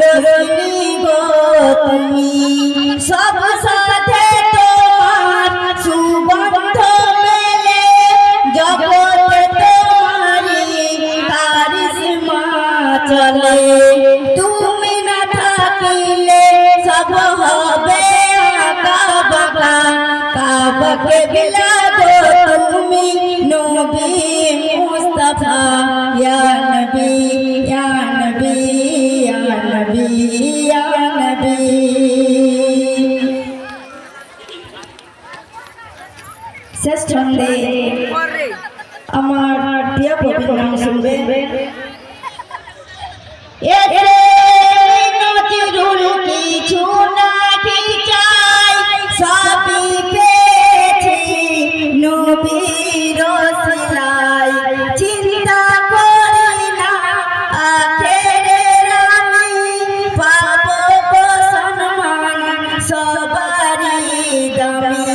রজনী গো তুমি সব সাথে তোমার সুগন্ধ মেলে জগতে তোমারি কারিশমা চলে তুমি না থাকিলে সব হবে আঁকা বাঁকা কাবাকে বিলাগো তুমি নবী মুস্তাফা ইয়া নবী ইয়া নবী ইয়া নবী ইয়া নবী। শেষ ছন্দে আমার প্রিয় কবির নাম শুনবে। কিছু নাহি চাই সবই পেয়েছি নবীর ওসিলায় চিন্তা করি না আখেরের আমি পাবো গো সম্মান সবারই দামি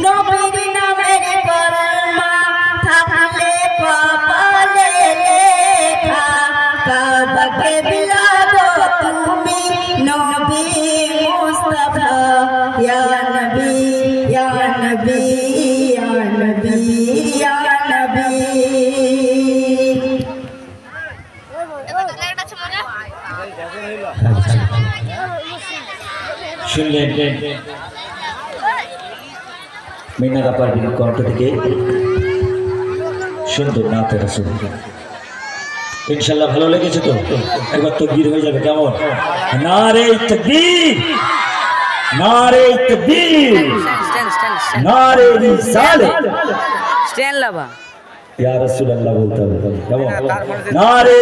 নবীর নামের কলমা থাকলে কপালে লেখা কাবাকে বিলাগো তুমি নবী মুস্তাফা ইয়া নবী ইয়া নবী ইয়া নবী ইয়া নবী। শুনলেন মিনা পারভিন কণ্ঠ থেকে সুন্দর নাতের রাসূল। ইনশাআল্লাহ ভালো লেগেছে তো? একবার তাকবীর হয়ে যাবে কেমন? নারে তাকবীর, নারে তাকবীর, নারে রিসালাত, স্ট্যান্ড লাভা ইয়া রাসূলুল্লাহ বলতে হবে কেমন? নারে